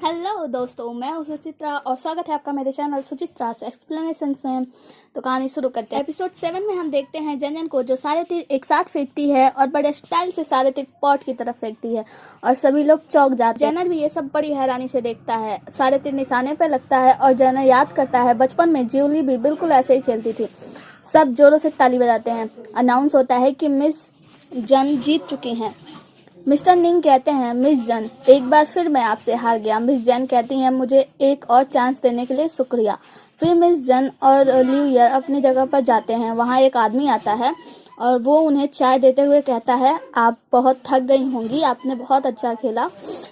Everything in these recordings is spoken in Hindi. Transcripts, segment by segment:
हेलो दोस्तों, मैं हूँ सुचित्रा और स्वागत है आपका मेरे चैनल सुचित्रा एक्सप्लेनेशन में। तो कहानी शुरू करते हैं। एपिसोड 7 में हम देखते हैं जनजन को जो सारे तीर एक साथ फेंकती है और बड़े स्टाइल से सारे तीर पॉट की तरफ फेंकती है और सभी लोग चौंक जाते हैं। जनर भी ये सब बड़ी हैरानी से देखता है। सारे तीर निशाने पर लगता है और जनर याद करता है बचपन में ज्यूली भी बिल्कुल ऐसे ही खेलती थी। सब जोरों से ताली बजाते हैं। अनाउंस होता है कि मिस जन जीत चुकी हैं। मिस्टर निंग कहते हैं, मिस जन, एक बार फिर मैं आपसे हार गया। मिस जन कहती हैं, मुझे एक और चांस देने के लिए शुक्रिया। फिर मिस जन और ल्यूयर अपनी जगह पर जाते हैं। वहाँ एक आदमी आता है और वो उन्हें चाय देते हुए कहता है, आप बहुत थक गई होंगी, आपने बहुत अच्छा खेला,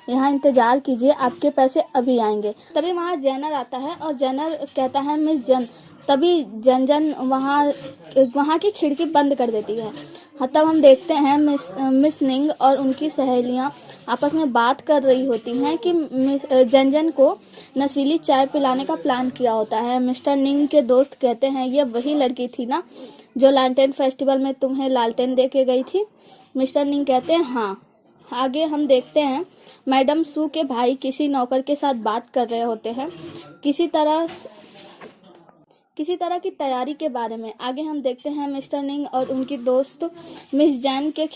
यहाँ इंतजार कीजिए, आपके पैसे अभी आएंगे। तभी वहाँ जैनर आता है और जैनर कहता है, मिस जन। तभी जनजन वहाँ की खिड़की बंद कर देती है। तब हम देखते हैं मिस निंग और उनकी सहेलियां आपस में बात कर रही होती हैं कि जनजन को नशीली चाय पिलाने का प्लान किया होता है। मिस्टर निंग के दोस्त कहते हैं, ये वही लड़की थी ना जो लालटेन फेस्टिवल में तुम्हें लालटेन दे के गई थी। मिस्टर निंग कहते हैं, हाँ। आगे हम देखते हैं मैडम सू के भाई किसी नौकर के साथ बात कर रहे होते हैं किसी तरह की तैयारी के बारे में। आगे हम देखते हैं मिस्टर निंग और उनकी दोस्त मिस जैन की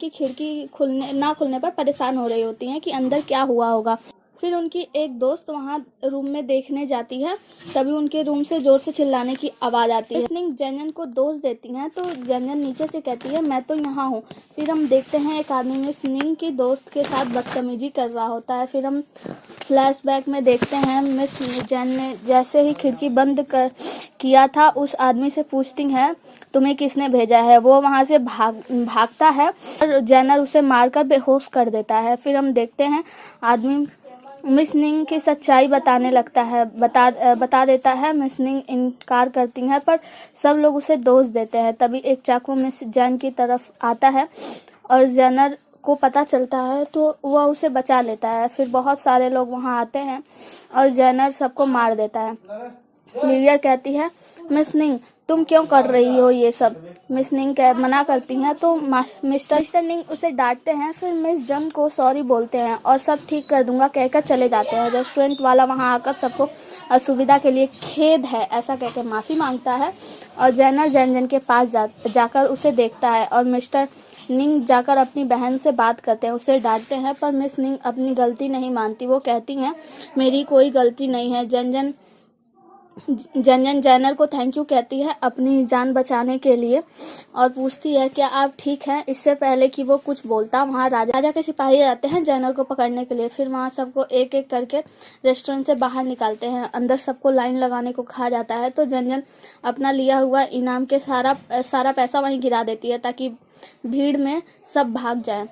खिड़की खुलने पर परेशान हो रही होती हैं कि अंदर क्या हुआ होगा। फिर उनकी एक दोस्त वहां रूम में देखने जाती है। तभी उनके रूम से जोर से चिल्लाने की आवाज आती है। मिस निंग जनजन को दोष देती हैं तो जनजन नीचे से कहती है, मैं तो यहाँ हूँ। फिर हम देखते हैं एक आदमी मिस निंग की दोस्त के साथ बदतमीजी कर रहा होता है। फिर हम फ्लैशबैक में देखते हैं मिस जैन ने जैसे ही खिड़की बंद किया था उस आदमी से पूछती है, तुम्हें किसने भेजा है। वो वहां से भागता है और जैनर उसे मारकर बेहोश कर देता है। फिर हम देखते हैं आदमी मिस निंग की सच्चाई बताने लगता है, बता देता है। मिस निंग इनकार करती है पर सब लोग उसे दोष देते हैं। तभी एक चाकू मिस जैन की तरफ आता है और जैनर को पता चलता है तो वह उसे बचा लेता है। फिर बहुत सारे लोग वहां आते हैं और जैनर सबको मार देता है। ल्यूयर कहती है, मिस निंग तुम क्यों कर रही हो ये सब। मिस निंग मना करती हैं तो मिस्टर निंग उसे डांटते हैं। फिर मिस जन को सॉरी बोलते हैं और सब ठीक कर दूंगा कहकर चले जाते हैं। रेस्टोरेंट वाला वहां आकर सबको असुविधा के लिए खेद है ऐसा कहकर माफी मांगता है और जैनर जनजन के पास जाकर उसे देखता है और मिस्टर निंग जाकर अपनी बहन से बात करते हैं, उसे डांटते हैं पर मिस निंग अपनी गलती नहीं मानती। वो कहती हैं, मेरी कोई गलती नहीं है। जनजन जैनर को थैंक यू कहती है अपनी जान बचाने के लिए और पूछती है, क्या आप ठीक हैं। इससे पहले कि वो कुछ बोलता वहाँ राजा के सिपाही आते हैं जैनर को पकड़ने के लिए। फिर वहाँ सबको एक एक करके रेस्टोरेंट से बाहर निकालते हैं। अंदर सबको लाइन लगाने को कहा जाता है तो जनजन अपना लिया हुआ इनाम के सारा पैसा वहीं गिरा देती है ताकि भीड़ में सब भाग जाए।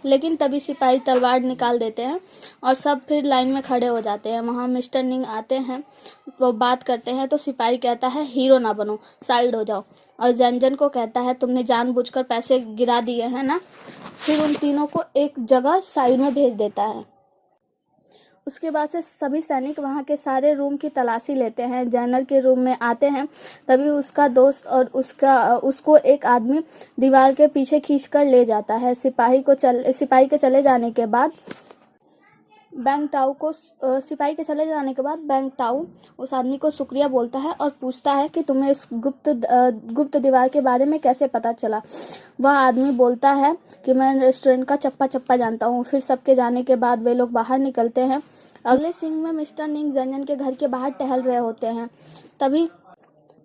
लेकिन तभी सिपाही तलवार निकाल देते हैं और सब फिर लाइन में खड़े हो जाते हैं। वहाँ मिस्टर निंग आते हैं, वो बात करते हैं तो सिपाही कहता है, हीरो ना बनो, साइड हो जाओ। और जनजन को कहता है, तुमने जानबूझकर पैसे गिरा दिए हैं ना। फिर उन तीनों को एक जगह साइड में भेज देता है। उसके बाद से सभी सैनिक वहाँ के सारे रूम की तलाशी लेते हैं। जैनर के रूम में आते हैं तभी उसका दोस्त और उसको एक आदमी दीवार के पीछे खींचकर ले जाता है। सिपाही के चले जाने के बाद बैंग टाऊ उस आदमी को शुक्रिया बोलता है और पूछता है कि तुम्हें इस गुप्त दीवार के बारे में कैसे पता चला। वह आदमी बोलता है कि मैं रेस्टोरेंट का चप्पा चप्पा जानता हूँ। फिर सबके जाने के बाद वे लोग बाहर निकलते हैं। अगले सीन में मिस्टर निंग जनजन के घर के बाहर टहल रहे होते हैं। तभी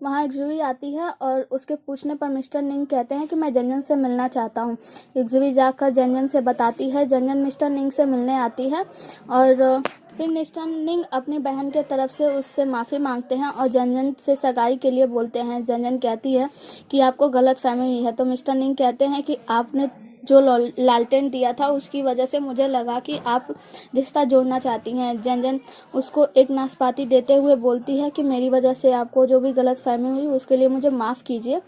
वहाँ युक्जुई आती है और उसके पूछने पर मिस्टर निंग कहते हैं कि मैं जनजन से मिलना चाहता हूँ। युक्जुई जाकर जनजन से बताती है। जनजन मिस्टर निंग से मिलने आती है और फिर मिस्टर निंग अपनी बहन के तरफ से उससे माफ़ी मांगते हैं और जनजन से सगाई के लिए बोलते हैं। जनजन कहती है कि आपको गलतफहमी हुई है तो मिस्टर निंग कहते हैं कि आपने जो लालटेन दिया था उसकी वजह से मुझे लगा कि आप रिश्ता जोड़ना चाहती हैं। जनजन उसको एक नाशपाती देते हुए बोलती है कि मेरी वजह से आपको जो भी गलतफहमी हुई उसके लिए मुझे माफ़ कीजिए।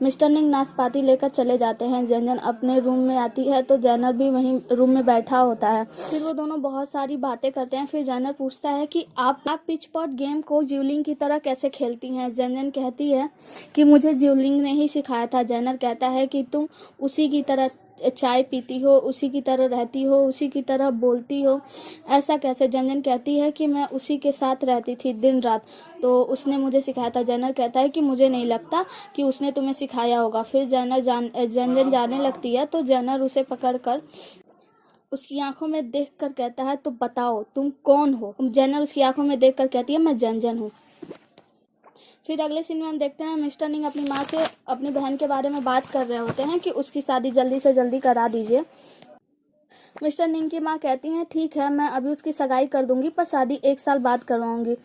मिस्टर निंग नाशपाती लेकर चले जाते हैं। जनजन अपने रूम में आती है तो जैनर भी वहीं रूम में बैठा होता है। फिर वो दोनों बहुत सारी बातें करते हैं। फिर जैनर पूछता है कि आप पिचपॉट गेम को ज्यूलिंग की तरह कैसे खेलती हैं। जनजन कहती है कि मुझे ज्यूलिंग ने ही सिखाया था। जैनर कहता है कि तुम उसी की तरह चाय पीती हो, उसी की तरह रहती हो, उसी की तरह बोलती हो, ऐसा कैसे? जनजन कहती है कि मैं उसी के साथ रहती थी दिन रात, तो उसने मुझे सिखाया था। जनर कहता है कि मुझे नहीं लगता कि उसने तुम्हें सिखाया होगा। फिर जनजन जाने लगती है, तो जनर उसे पकड़कर उसकी आंखों में देखकर कहता है, तो बताओ तुम कौन हो? जनर उसकी आंखों में देखकर कहती है, मैं जनजन हूँ। फिर अगले सीन में हम देखते हैं मिस्टर निंग अपनी माँ से अपनी बहन के बारे में बात कर रहे होते हैं कि उसकी शादी जल्दी से जल्दी करा दीजिए। मिस्टर निंग की माँ कहती हैं, ठीक है, मैं अभी उसकी सगाई कर दूंगी, पर शादी 1 साल बाद करवाऊंगी।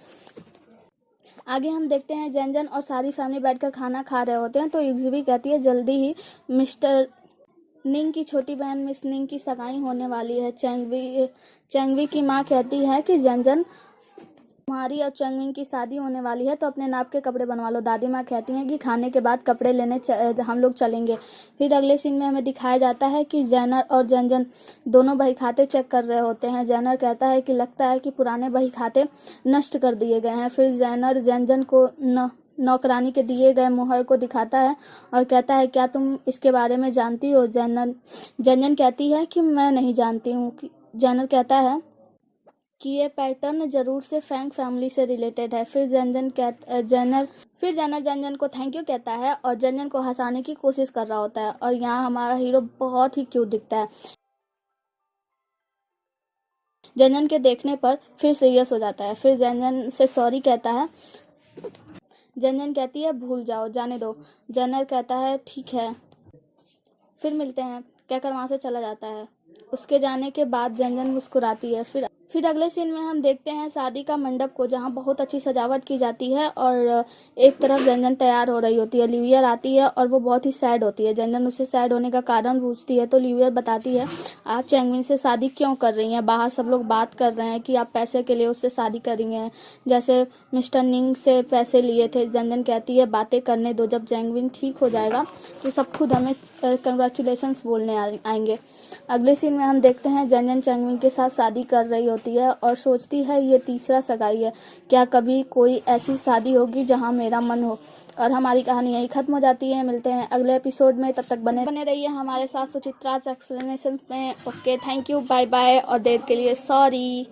आगे हम देखते हैं जनजन और सारी फैमिली बैठकर खाना खा रहे होते हैं, तो युग्जवी कहती है, जल्दी ही मिस्टर निंग की छोटी बहन मिस निंग की सगाई होने वाली है। चैंगवी की माँ कहती है कि जनजन, तुम्हारी और चंगमिंग की शादी होने वाली है, तो अपने नाप के कपड़े बनवा लो। दादी माँ कहती हैं कि खाने के बाद कपड़े लेने हम लोग चलेंगे। फिर अगले सीन में हमें दिखाया जाता है कि जैनर और जनजन दोनों बही खाते चेक कर रहे होते हैं। जैनर कहता है कि लगता है कि पुराने बही खाते नष्ट कर दिए गए हैं। फिर जैनर जनजन को नौकरानी के दिए गए मुहर को दिखाता है और कहता है, क्या तुम इसके बारे में जानती हो? जनजन कहती है कि मैं नहीं जानती हूँ। जैनर कहता है कि ये पैटर्न जरूर से फैंग फैमिली से रिलेटेड है। फिर जनर जनजन को थैंक यू कहता है और जनजन को हंसाने की कोशिश कर रहा होता है, और यहाँ हमारा हीरो बहुत ही क्यूट दिखता है। जनजन के देखने पर फिर सीरियस हो जाता है। फिर जनजन से सॉरी कहता है। जनजन कहती है, भूल जाओ, जाने दो। जनर कहता है, ठीक है, फिर मिलते हैं, कहकर वहां से चला जाता है। उसके जाने के बाद जनजन मुस्कुराती है। फिर अगले सीन में हम देखते हैं शादी का मंडप को, जहाँ बहुत अच्छी सजावट की जाती है और एक तरफ जनजन तैयार हो रही होती है। ल्यूयर आती है और वो बहुत ही सैड होती है। जनजन उससे सैड होने का कारण पूछती है, तो ल्यूयर बताती है, आप चैंगमिन से शादी क्यों कर रही हैं? बाहर सब लोग बात कर रहे हैं कि आप पैसे के लिए उससे शादी कर रही हैं, जैसे मिस्टर निंग से पैसे लिए थे। जनजन कहती है, बातें करने दो, जब चैंगमिन ठीक हो जाएगा तो सब खुद हमें कंग्रेचुलेशंस बोलने आएंगे। अगले सीन में हम देखते हैं जनजन चैंगमिन के साथ शादी कर रही होती है और सोचती है, ये तीसरा सगाई है, क्या कभी कोई ऐसी शादी होगी जहां मेरा मन हो? और हमारी कहानी यही खत्म हो जाती है। मिलते हैं अगले एपिसोड में, तब तक बने रहिए हमारे साथ सुचित्रा's एक्सप्लेनेशंस में। Okay, thank you, bye bye, और देर के लिए सॉरी।